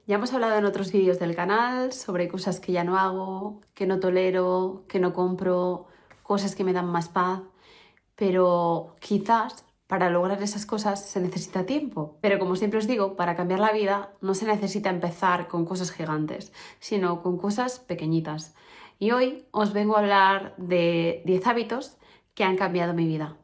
Ya hemos hablado en otros vídeos del canal sobre cosas que ya no hago, que no tolero, que no compro, cosas que me dan más paz, pero quizás para lograr esas cosas se necesita tiempo. Pero como siempre os digo, para cambiar la vida no se necesita empezar con cosas gigantes, sino con cosas pequeñitas. Y hoy os vengo a hablar de 10 hábitos que han cambiado mi vida.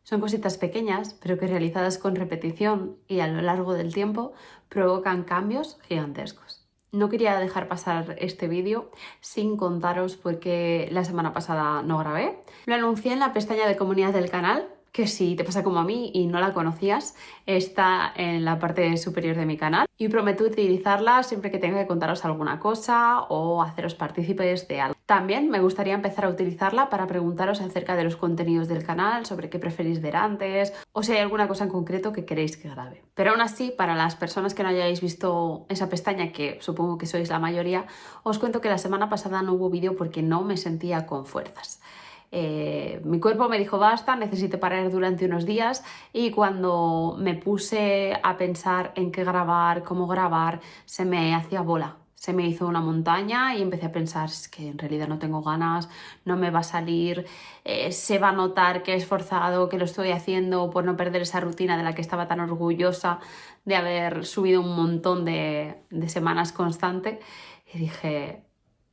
Son cositas pequeñas, pero que realizadas con repetición y a lo largo del tiempo provocan cambios gigantescos. No quería dejar pasar este vídeo sin contaros porque la semana pasada no grabé. Lo anuncié en la pestaña de comunidad del canal, que si te pasa como a mí y no la conocías, está en la parte superior de mi canal. Y prometo utilizarla siempre que tenga que contaros alguna cosa o haceros partícipes de algo. También me gustaría empezar a utilizarla para preguntaros acerca de los contenidos del canal, sobre qué preferís ver antes o si hay alguna cosa en concreto que queréis que grabe. Pero aún así, para las personas que no hayáis visto esa pestaña, que supongo que sois la mayoría, os cuento que la semana pasada no hubo vídeo porque no me sentía con fuerzas. Mi cuerpo me dijo basta, necesito parar durante unos días y cuando me puse a pensar en qué grabar, cómo grabar, se me hacía bola. Se me hizo una montaña y empecé a pensar, es que en realidad no tengo ganas, no me va a salir, se va a notar que he esforzado, que lo estoy haciendo por no perder esa rutina de la que estaba tan orgullosa de haber subido un montón de semanas constante. Y dije,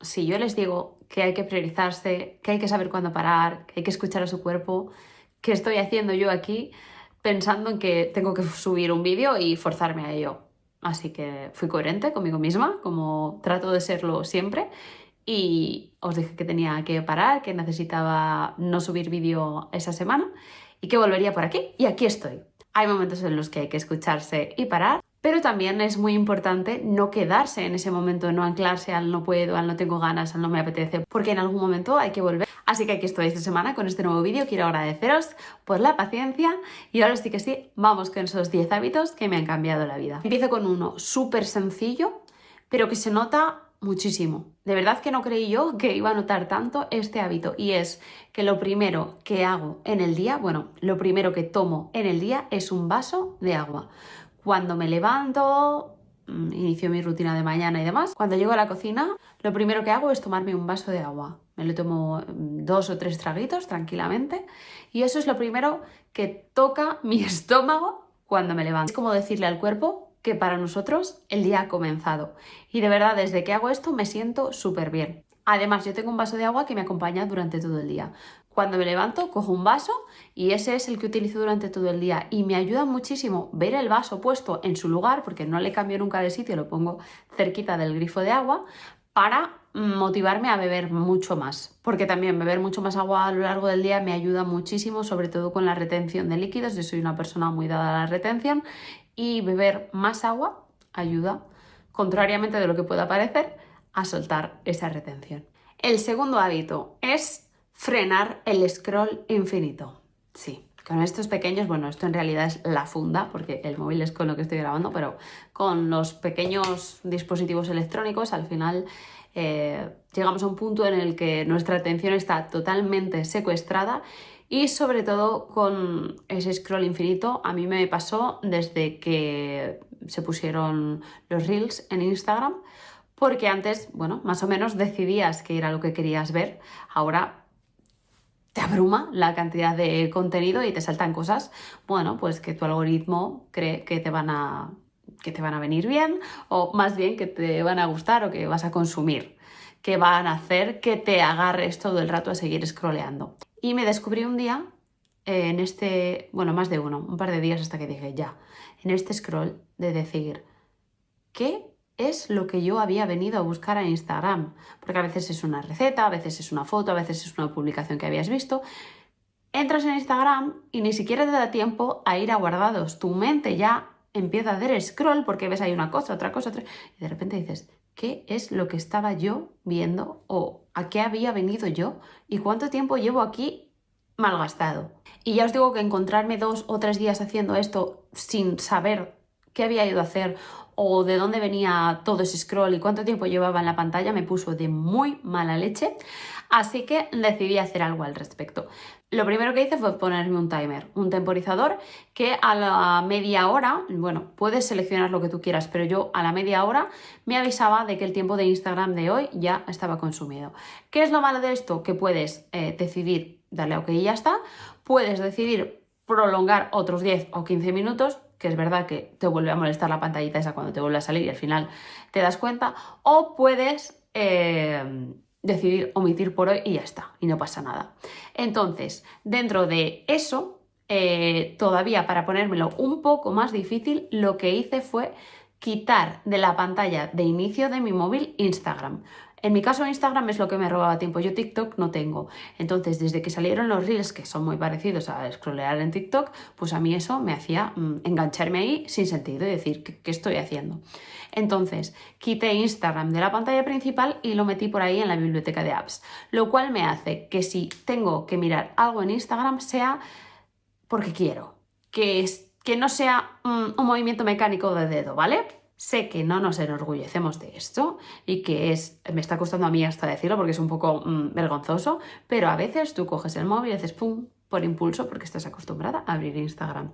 si yo les digo que hay que priorizarse, que hay que saber cuándo parar, que hay que escuchar a su cuerpo, ¿qué estoy haciendo yo aquí pensando en que tengo que subir un vídeo y forzarme a ello? Así que fui coherente conmigo misma, como trato de serlo siempre, y os dije que tenía que parar, que necesitaba no subir vídeo esa semana y que volvería por aquí. Y aquí estoy. Hay momentos en los que hay que escucharse y parar, pero también es muy importante no quedarse en ese momento, no anclarse al no puedo, al no tengo ganas, al no me apetece, porque en algún momento hay que volver. Así que aquí estoy esta semana con este nuevo vídeo. Quiero agradeceros por la paciencia y ahora sí que sí, vamos con esos 10 hábitos que me han cambiado la vida. Empiezo con uno súper sencillo, pero que se nota muchísimo. De verdad que no creí yo que iba a notar tanto este hábito, y es que lo primero que hago en el día, bueno, lo primero que tomo en el día es un vaso de agua. Cuando me levanto, inicio mi rutina de mañana y demás, cuando llego a la cocina, lo primero que hago es tomarme un vaso de agua. Me lo tomo 2 o 3 traguitos tranquilamente y eso es lo primero que toca mi estómago cuando me levanto. Es como decirle al cuerpo que para nosotros el día ha comenzado. Y de verdad, desde que hago esto me siento súper bien. Además, yo tengo un vaso de agua que me acompaña durante todo el día. Cuando me levanto, cojo un vaso y ese es el que utilizo durante todo el día. Y me ayuda muchísimo ver el vaso puesto en su lugar, porque no le cambio nunca de sitio, lo pongo cerquita del grifo de agua, para motivarme a beber mucho más. Porque también beber mucho más agua a lo largo del día me ayuda muchísimo, sobre todo con la retención de líquidos. Yo soy una persona muy dada a la retención y beber más agua ayuda, contrariamente de lo que pueda parecer, a soltar esa retención. El segundo hábito es frenar el scroll infinito. Sí, con estos pequeños, bueno, esto en realidad es la funda, porque el móvil es con lo que estoy grabando, con los pequeños dispositivos electrónicos, al final llegamos a un punto en el que nuestra atención está totalmente secuestrada. Y sobre todo con ese scroll infinito, a mí me pasó desde que se pusieron los Reels en Instagram, porque antes, bueno, más o menos decidías qué era lo que querías ver. Ahora te abruma la cantidad de contenido y te saltan cosas, bueno, pues que tu algoritmo cree que te van a venir bien, o más bien que te van a gustar o que vas a consumir, que van a hacer que te agarres todo el rato a seguir scrolleando. Y me descubrí un día en este, bueno, más de uno, un par de días hasta que dije ya, en este scroll de decir, ¿qué es lo que yo había venido a buscar a Instagram? Porque a veces es una receta, a veces es una foto, a veces es una publicación que habías visto. Entras en Instagram y ni siquiera te da tiempo a ir a guardados. Tu mente ya empieza a hacer scroll porque ves ahí una cosa, otra cosa, otra... Y de repente dices, ¿qué es lo que estaba yo viendo? ¿O a qué había venido yo? ¿Y cuánto tiempo llevo aquí malgastado? Y ya os digo que encontrarme 2 o 3 días haciendo esto sin saber qué había ido a hacer o de dónde venía todo ese scroll y cuánto tiempo llevaba en la pantalla me puso de muy mala leche, así que decidí hacer algo al respecto. Lo primero que hice fue ponerme un timer, un temporizador que a la media hora, bueno, puedes seleccionar lo que tú quieras, pero yo a la media hora me avisaba de que el tiempo de Instagram de hoy ya estaba consumido. ¿Qué es lo malo de esto? Que puedes decidir darle a OK y ya está, puedes decidir prolongar otros 10 o 15 minutos, que es verdad que te vuelve a molestar la pantallita esa cuando te vuelve a salir y al final te das cuenta, o puedes decidir omitir por hoy y ya está, y no pasa nada. Entonces, dentro de eso, todavía para ponérmelo un poco más difícil, lo que hice fue quitar de la pantalla de inicio de mi móvil Instagram. En mi caso Instagram es lo que me robaba tiempo, yo TikTok no tengo. Entonces, desde que salieron los Reels, que son muy parecidos a scrollear en TikTok, pues a mí eso me hacía engancharme ahí sin sentido y decir, ¿qué estoy haciendo? Entonces, quité Instagram de la pantalla principal y lo metí por ahí en la biblioteca de apps, lo cual me hace que si tengo que mirar algo en Instagram sea porque quiero, que no sea un movimiento mecánico de dedo, ¿vale? Sé que no nos enorgullecemos de esto y que me está costando a mí hasta decirlo porque es un poco vergonzoso, pero a veces tú coges el móvil y haces pum por impulso porque estás acostumbrada a abrir Instagram.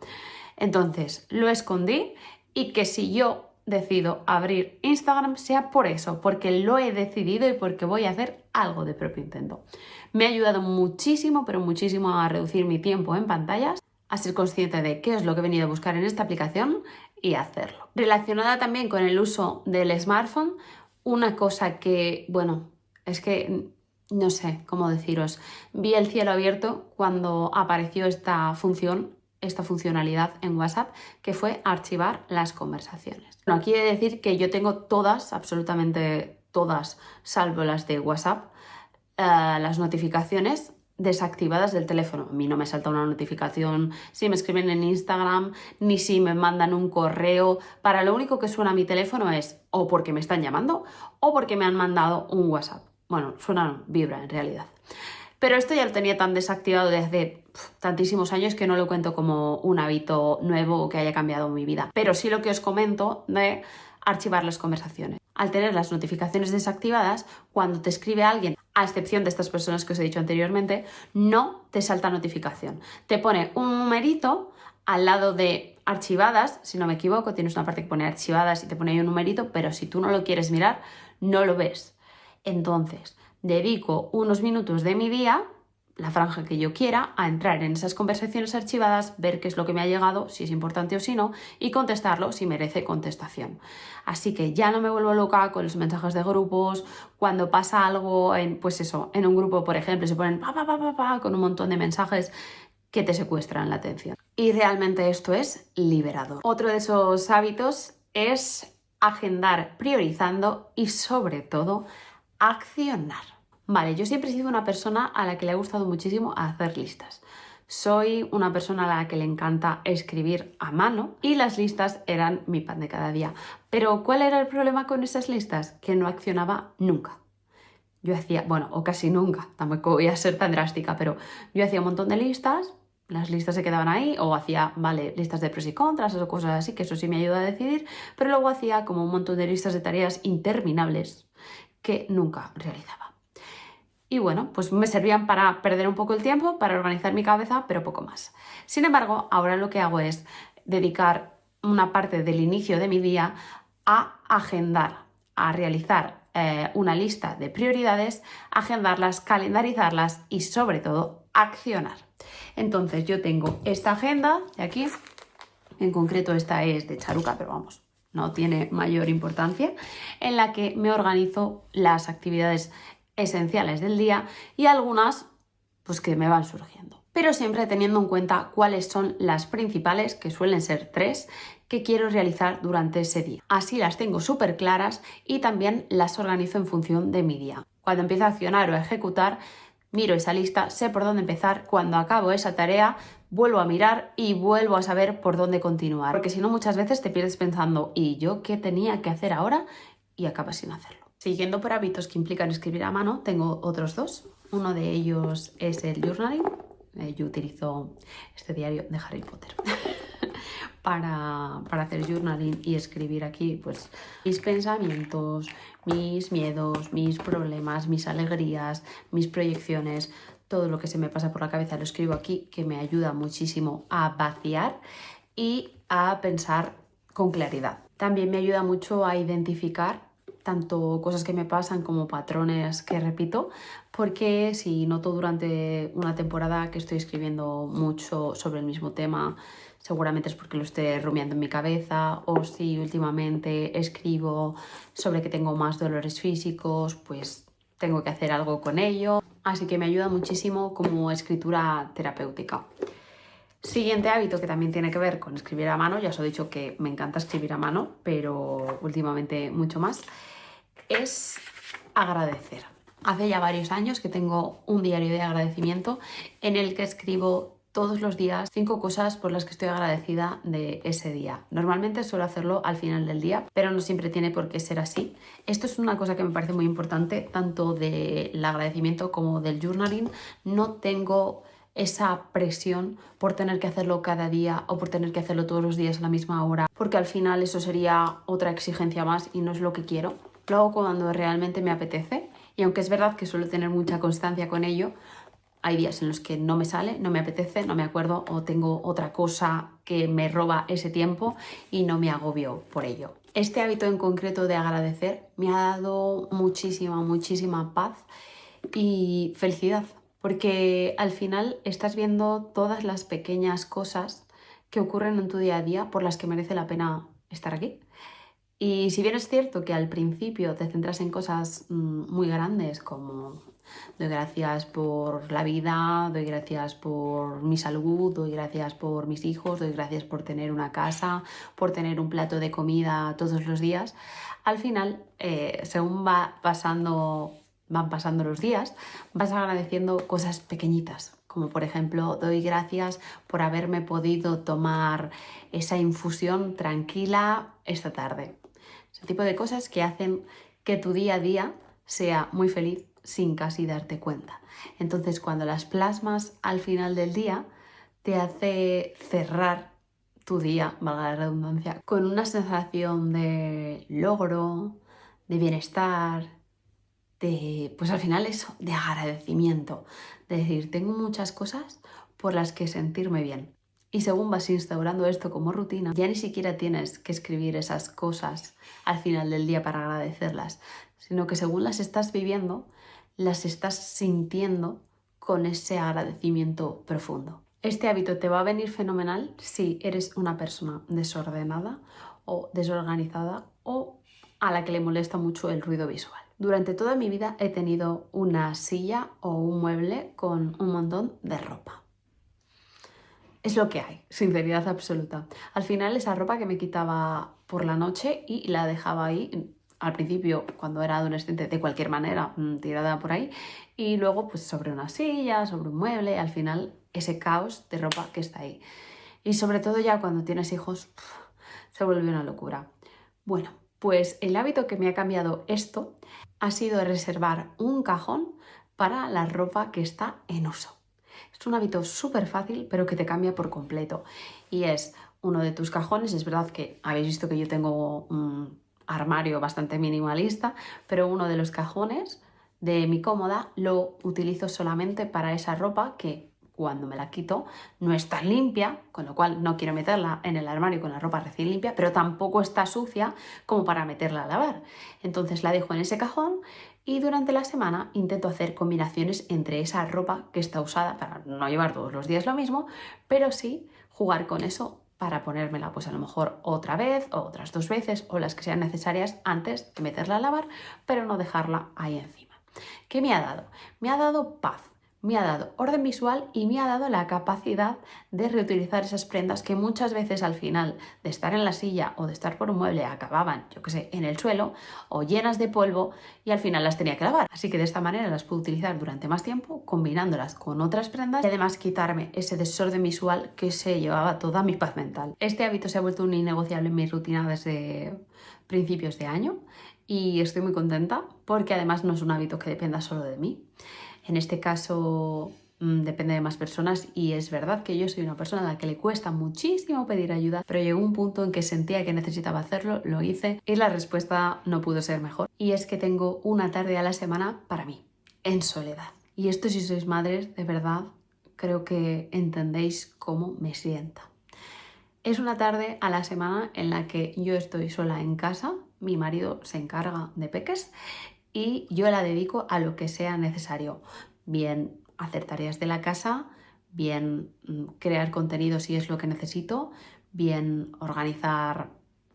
Entonces, lo escondí y que si yo decido abrir Instagram sea por eso, porque lo he decidido y porque voy a hacer algo de propio intento. Me ha ayudado muchísimo, pero muchísimo a reducir mi tiempo en pantallas, a ser consciente de qué es lo que he venido a buscar en esta aplicación y hacerlo. Relacionada también con el uso del smartphone, una cosa que, bueno, es que no sé cómo deciros, vi el cielo abierto cuando apareció esta funcionalidad en WhatsApp, que fue archivar las conversaciones. No quiere decir que yo tengo todas, absolutamente todas, salvo las de WhatsApp, las notificaciones desactivadas del teléfono. A mí no me salta una notificación si me escriben en Instagram, ni si me mandan un correo. Para lo único que suena mi teléfono es o porque me están llamando o porque me han mandado un WhatsApp. Bueno, suena, vibra en realidad. Pero esto ya lo tenía tan desactivado desde hace tantísimos años que no lo cuento como un hábito nuevo o que haya cambiado mi vida. Pero sí lo que os comento de archivar las conversaciones. Al tener las notificaciones desactivadas, cuando te escribe alguien, a excepción de estas personas que os he dicho anteriormente, no te salta notificación. Te pone un numerito al lado de archivadas, si no me equivoco, tienes una parte que pone archivadas y te pone ahí un numerito, pero si tú no lo quieres mirar, no lo ves. Entonces, dedico unos minutos de mi día, la franja que yo quiera, a entrar en esas conversaciones archivadas, ver qué es lo que me ha llegado, si es importante o si no, y contestarlo si merece contestación. Así que ya no me vuelvo loca con los mensajes de grupos, cuando pasa algo en, pues eso, en un grupo, por ejemplo, se ponen con un montón de mensajes que te secuestran la atención. Y realmente esto es liberador. Otro de esos hábitos es agendar priorizando y sobre todo accionar. Vale, yo siempre he sido una persona a la que le ha gustado muchísimo hacer listas. Soy una persona a la que le encanta escribir a mano y las listas eran mi pan de cada día. Pero ¿cuál era el problema con esas listas? Que no accionaba nunca. Yo hacía, bueno, o casi nunca, tampoco voy a ser tan drástica, pero yo hacía un montón de listas, las listas se quedaban ahí, o hacía, vale, listas de pros y contras o cosas así, que eso sí me ayuda a decidir, pero luego hacía como un montón de listas de tareas interminables que nunca realizaba. Y bueno, pues me servían para perder un poco el tiempo, para organizar mi cabeza, pero poco más. Sin embargo, ahora lo que hago es dedicar una parte del inicio de mi día a agendar, a realizar una lista de prioridades, agendarlas, calendarizarlas y sobre todo accionar. Entonces yo tengo esta agenda de aquí, en concreto esta es de Charuca, pero vamos, no tiene mayor importancia, en la que me organizo las actividades esenciales del día y algunas pues que me van surgiendo. Pero siempre teniendo en cuenta cuáles son las principales, que suelen ser 3, que quiero realizar durante ese día. Así las tengo súper claras y también las organizo en función de mi día. Cuando empiezo a accionar o a ejecutar, miro esa lista, sé por dónde empezar, cuando acabo esa tarea vuelvo a mirar y vuelvo a saber por dónde continuar. Porque si no, muchas veces te pierdes pensando, ¿y yo qué tenía que hacer ahora? Y acabas sin hacerlo. Siguiendo por hábitos que implican escribir a mano, tengo otros 2. Uno de ellos es el journaling. Yo utilizo este diario de Harry Potter para hacer journaling y escribir aquí pues mis pensamientos, mis miedos, mis problemas, mis alegrías, mis proyecciones, todo lo que se me pasa por la cabeza lo escribo aquí, que me ayuda muchísimo a vaciar y a pensar con claridad. También me ayuda mucho a identificar tanto cosas que me pasan como patrones que repito, porque si noto durante una temporada que estoy escribiendo mucho sobre el mismo tema, seguramente es porque lo esté rumiando en mi cabeza, o si últimamente escribo sobre que tengo más dolores físicos, pues tengo que hacer algo con ello. Así que me ayuda muchísimo como escritura terapéutica. Siguiente hábito que también tiene que ver con escribir a mano, ya os he dicho que me encanta escribir a mano, pero últimamente mucho más, es agradecer. Hace ya varios años que tengo un diario de agradecimiento en el que escribo todos los días 5 cosas por las que estoy agradecida de ese día. Normalmente suelo hacerlo al final del día, pero no siempre tiene por qué ser así. Esto es una cosa que me parece muy importante, tanto del agradecimiento como del journaling. No tengo esa presión por tener que hacerlo cada día o por tener que hacerlo todos los días a la misma hora, porque al final eso sería otra exigencia más y no es lo que quiero. Lo hago cuando realmente me apetece, y aunque es verdad que suelo tener mucha constancia con ello, hay días en los que no me sale, no me apetece, no me acuerdo o tengo otra cosa que me roba ese tiempo y no me agobio por ello. Este hábito en concreto de agradecer me ha dado muchísima paz y felicidad, porque al final estás viendo todas las pequeñas cosas que ocurren en tu día a día por las que merece la pena estar aquí. Y si bien es cierto que al principio te centras en cosas muy grandes como doy gracias por la vida, doy gracias por mi salud, doy gracias por mis hijos, doy gracias por tener una casa, por tener un plato de comida todos los días, al final, según van pasando los días, vas agradeciendo cosas pequeñitas, como por ejemplo, doy gracias por haberme podido tomar esa infusión tranquila esta tarde. Ese tipo de cosas que hacen que tu día a día sea muy feliz sin casi darte cuenta. Entonces, cuando las plasmas al final del día, te hace cerrar tu día, valga la redundancia, con una sensación de logro, de bienestar, pues al final eso, de agradecimiento, de decir, tengo muchas cosas por las que sentirme bien. Y según vas instaurando esto como rutina, ya ni siquiera tienes que escribir esas cosas al final del día para agradecerlas, sino que según las estás viviendo, las estás sintiendo con ese agradecimiento profundo. Este hábito te va a venir fenomenal si eres una persona desordenada o desorganizada o a la que le molesta mucho el ruido visual. Durante toda mi vida he tenido una silla o un mueble con un montón de ropa. Es lo que hay, sinceridad absoluta. Al final esa ropa que me quitaba por la noche y la dejaba ahí, al principio cuando era adolescente de cualquier manera, tirada por ahí, y luego pues sobre una silla, sobre un mueble, al final ese caos de ropa que está ahí. Y sobre todo ya cuando tienes hijos, se vuelve una locura. Bueno, pues el hábito que me ha cambiado esto ha sido reservar un cajón para la ropa que está en uso. Es un hábito súper fácil, pero que te cambia por completo. Y es uno de tus cajones. Es verdad que habéis visto que yo tengo un armario bastante minimalista, pero uno de los cajones de mi cómoda lo utilizo solamente para esa ropa que cuando me la quito no está limpia, con lo cual no quiero meterla en el armario con la ropa recién limpia, pero tampoco está sucia como para meterla a lavar. Entonces la dejo en ese cajón y durante la semana intento hacer combinaciones entre esa ropa que está usada para no llevar todos los días lo mismo, pero sí jugar con eso para ponérmela pues a lo mejor otra vez o otras 2 veces o las que sean necesarias antes de meterla a lavar, pero no dejarla ahí encima. ¿Qué me ha dado? Me ha dado paz. Me ha dado orden visual y me ha dado la capacidad de reutilizar esas prendas que muchas veces al final de estar en la silla o de estar por un mueble acababan, yo que sé, en el suelo o llenas de polvo y al final las tenía que lavar. Así que de esta manera las puedo utilizar durante más tiempo combinándolas con otras prendas y además quitarme ese desorden visual que se llevaba toda mi paz mental. Este hábito se ha vuelto un innegociable en mi rutina desde principios de año y estoy muy contenta porque además no es un hábito que dependa solo de mí. En este caso depende de más personas y es verdad que yo soy una persona a la que le cuesta muchísimo pedir ayuda, pero llegó un punto en que sentía que necesitaba hacerlo, lo hice y la respuesta no pudo ser mejor. Y es que tengo una tarde a la semana para mí, en soledad. Y esto, si sois madres, de verdad, creo que entendéis cómo me sienta. Es una tarde a la semana en la que yo estoy sola en casa, mi marido se encarga de peques y yo la dedico a lo que sea necesario. Bien hacer tareas de la casa, bien crear contenido si es lo que necesito, bien organizar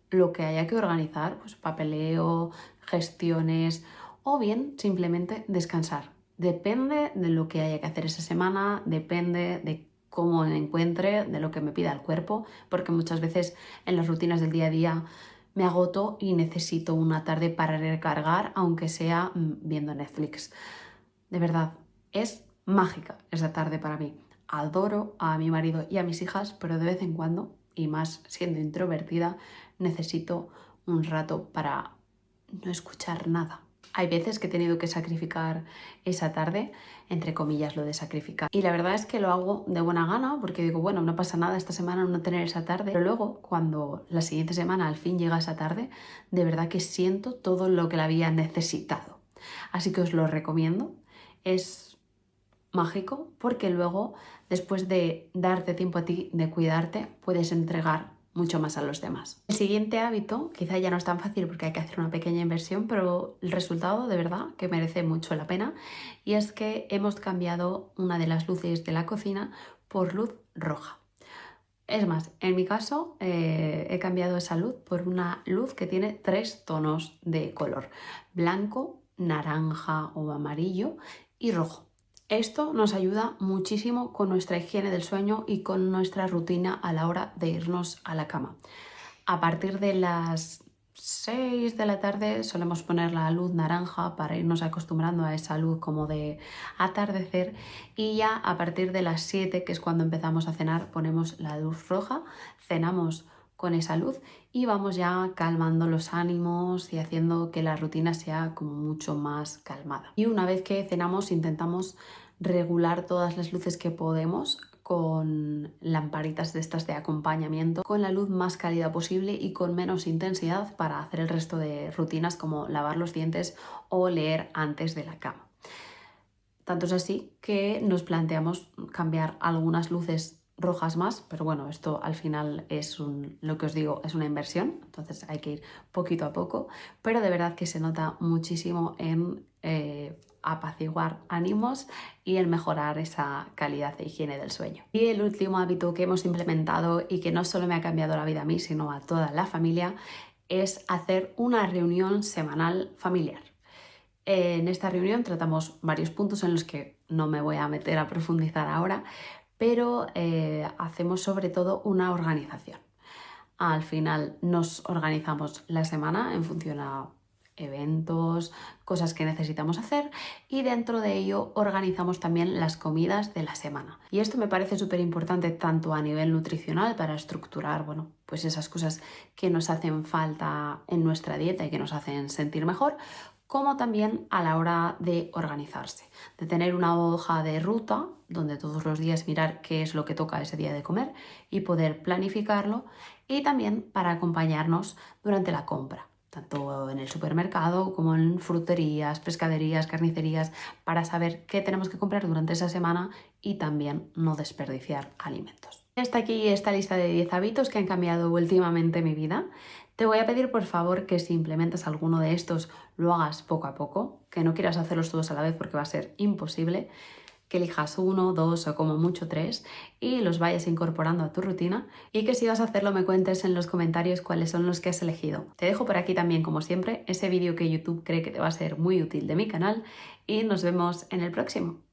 lo que haya que organizar, pues papeleo, gestiones o bien simplemente descansar. Depende de lo que haya que hacer esa semana, depende de cómo me encuentre, de lo que me pida el cuerpo, porque muchas veces en las rutinas del día a día me agoto y necesito una tarde para recargar, aunque sea viendo Netflix. De verdad, es mágica esa tarde para mí. Adoro a mi marido y a mis hijas, pero de vez en cuando, y más siendo introvertida, necesito un rato para no escuchar nada. Hay veces que he tenido que sacrificar esa tarde, entre comillas lo de sacrificar. Y la verdad es que lo hago de buena gana porque digo, bueno, no pasa nada esta semana no tener esa tarde. Pero luego, cuando la siguiente semana al fin llega esa tarde, de verdad que siento todo lo que la había necesitado. Así que os lo recomiendo. Es mágico porque luego, después de darte tiempo a ti, de cuidarte, puedes entregar mucho más a los demás. El siguiente hábito, quizá ya no es tan fácil porque hay que hacer una pequeña inversión, pero el resultado de verdad que merece mucho la pena, y es que hemos cambiado una de las luces de la cocina por luz roja. Es más, en mi caso he cambiado esa luz por una luz que tiene 3 tonos de color: blanco, naranja o amarillo y rojo. Esto nos ayuda muchísimo con nuestra higiene del sueño y con nuestra rutina a la hora de irnos a la cama. A partir de las 6 de la tarde solemos poner la luz naranja para irnos acostumbrando a esa luz como de atardecer, y ya a partir de las 7, que es cuando empezamos a cenar, ponemos la luz roja, cenamos con esa luz y vamos ya calmando los ánimos y haciendo que la rutina sea como mucho más calmada. Y una vez que cenamos intentamos regular todas las luces que podemos con lamparitas de estas de acompañamiento, con la luz más cálida posible y con menos intensidad para hacer el resto de rutinas como lavar los dientes o leer antes de la cama. Tanto es así que nos planteamos cambiar algunas luces rojas más, pero bueno, esto al final es lo que os digo, es una inversión, entonces hay que ir poquito a poco, pero de verdad que se nota muchísimo en apaciguar ánimos y en mejorar esa calidad de higiene del sueño. Y el último hábito que hemos implementado y que no solo me ha cambiado la vida a mí, sino a toda la familia, es hacer una reunión semanal familiar. En esta reunión tratamos varios puntos en los que no me voy a meter a profundizar ahora, pero hacemos sobre todo una organización. Al final nos organizamos la semana en función a eventos, cosas que necesitamos hacer, y dentro de ello organizamos también las comidas de la semana. Y esto me parece súper importante tanto a nivel nutricional para estructurar, bueno, pues esas cosas que nos hacen falta en nuestra dieta y que nos hacen sentir mejor, como también a la hora de organizarse, de tener una hoja de ruta donde todos los días mirar qué es lo que toca ese día de comer y poder planificarlo, y también para acompañarnos durante la compra, tanto en el supermercado como en fruterías, pescaderías, carnicerías, para saber qué tenemos que comprar durante esa semana y también no desperdiciar alimentos. Hasta aquí esta lista de 10 hábitos que han cambiado últimamente mi vida. Te voy a pedir por favor que si implementas alguno de estos lo hagas poco a poco, que no quieras hacerlos todos a la vez porque va a ser imposible, que elijas 1, 2 o como mucho 3 y los vayas incorporando a tu rutina, y que si vas a hacerlo me cuentes en los comentarios cuáles son los que has elegido. Te dejo por aquí también, como siempre, ese vídeo que YouTube cree que te va a ser muy útil de mi canal, y nos vemos en el próximo.